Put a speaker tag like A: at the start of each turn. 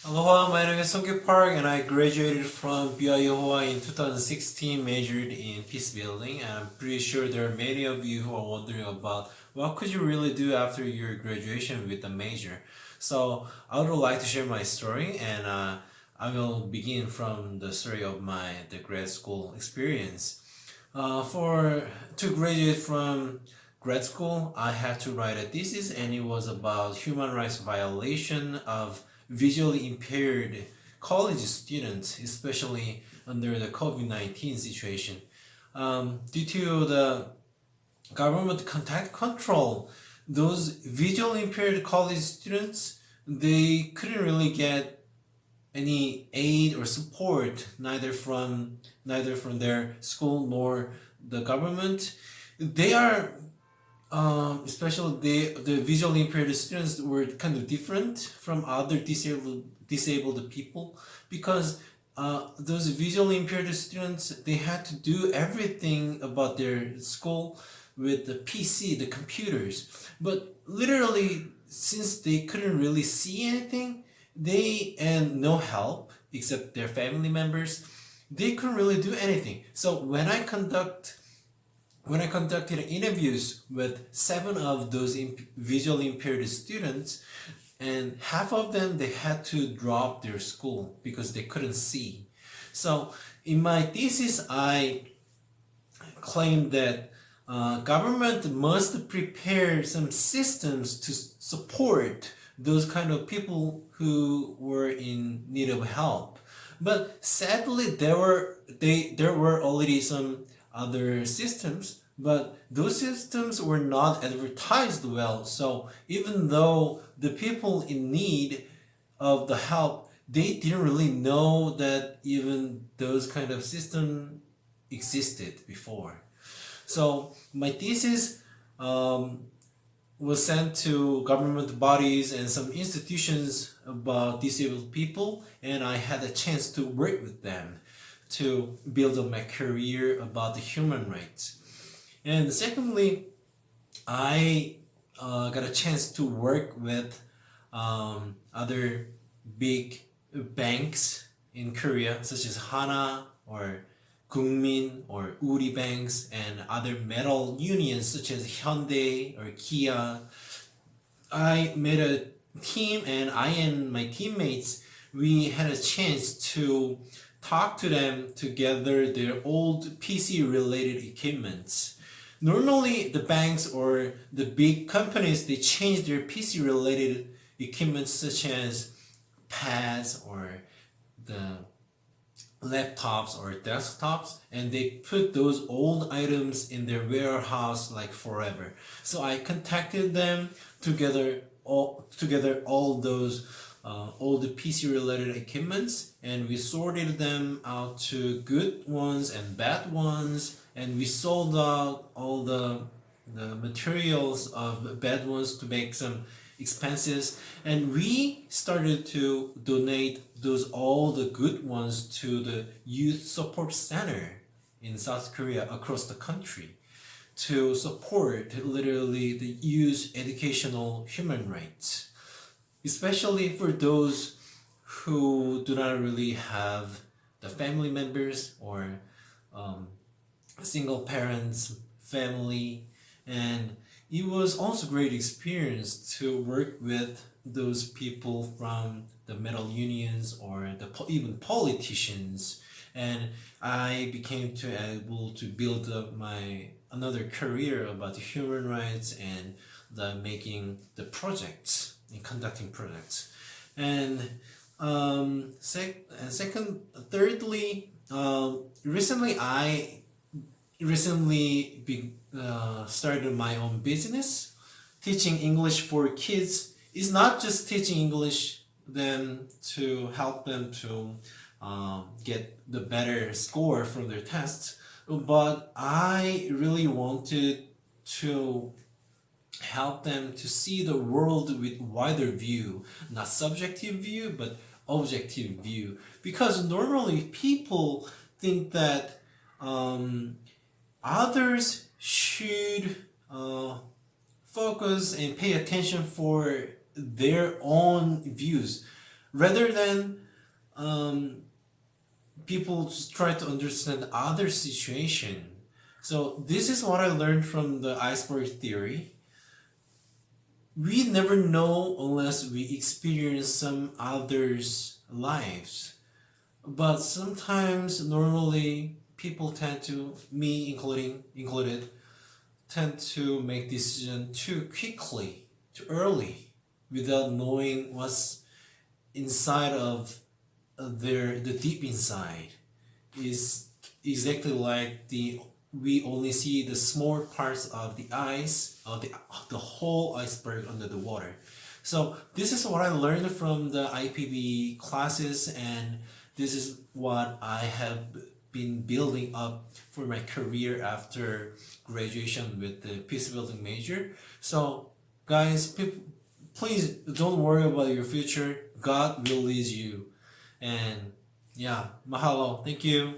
A: Aloha, my name is Seounggyu Park and I graduated from BYU Hawaii in 2016, majored in peacebuilding. And I'm pretty sure there are many of you who are wondering about what could you really do after your graduation with a major. So I would like to share my story and I will begin from the story of the grad school experience. For to graduate from grad school, I had to write a thesis, and it was about human rights violation of visually impaired college students, especially under the COVID-19 situation. Due to the government contact control, those visually impaired college students, they couldn't really get any aid or support neither from their school nor the government. They are especially the visually impaired students were kind of different from other disabled people because those visually impaired students, they had to do everything about their school with the PC, the computers. But literally, since they couldn't really see anything, and no help except their family members, they couldn't really do anything. So when I conducted interviews with seven of those visually impaired students, and half of them, they had to drop their school because they couldn't see. So in my thesis, I claimed that government must prepare some systems to support those kind of people who were in need of help. But sadly, there were already some other systems, but those systems were not advertised well. So even though the people in need of the help, they didn't really know that even those kind of system existed before. So my thesis was sent to government bodies and some institutions about disabled people, and I had a chance to work with them to build up my career about the human rights. And secondly, I got a chance to work with other big banks in Korea, such as Hana or Gungmin or Uri banks, and other metal unions such as Hyundai or Kia. I made a team, and I and my teammates, we had a chance to talk to them to gather their old PC related equipments. Normally, the banks or the big companies, they change their PC related equipment such as pads or the laptops or desktops, and they put those old items in their warehouse like forever. So I contacted them together all those old PC related equipments, and we sorted them out to good ones and bad ones, and we sold out all the materials of bad ones to make some expenses, and we started to donate those all the good ones to the youth support center in South Korea across the country to support literally the youth educational human rights, especially for those who do not really have the family members or single parents family. And it was also a great experience to work with those people from the metal unions or even politicians, and I became to able to build up my another career about the human rights and the making the projects and conducting projects. And thirdly, recently started my own business. Teaching English for kids is not just teaching English them to help them to get the better score from their tests, but I really wanted to help them to see the world with wider view, not subjective view, but objective view. Because normally people think that others should focus and pay attention for their own views. rather than um, people just try to understand other situation. So this is what I learned from the iceberg theory. We never know unless we experience some others' lives. But sometimes, normally, people tend to, me included, tend to make decision too quickly, too early, without knowing what's inside of the deep inside is exactly like the we only see the small parts of the ice of the whole iceberg under the water. So this is what I learned from the IPB classes, and this is what I have been building up for my career after graduation with the peace building major. So guys, please don't worry about your future. God will lead you. And yeah, mahalo. Thank you.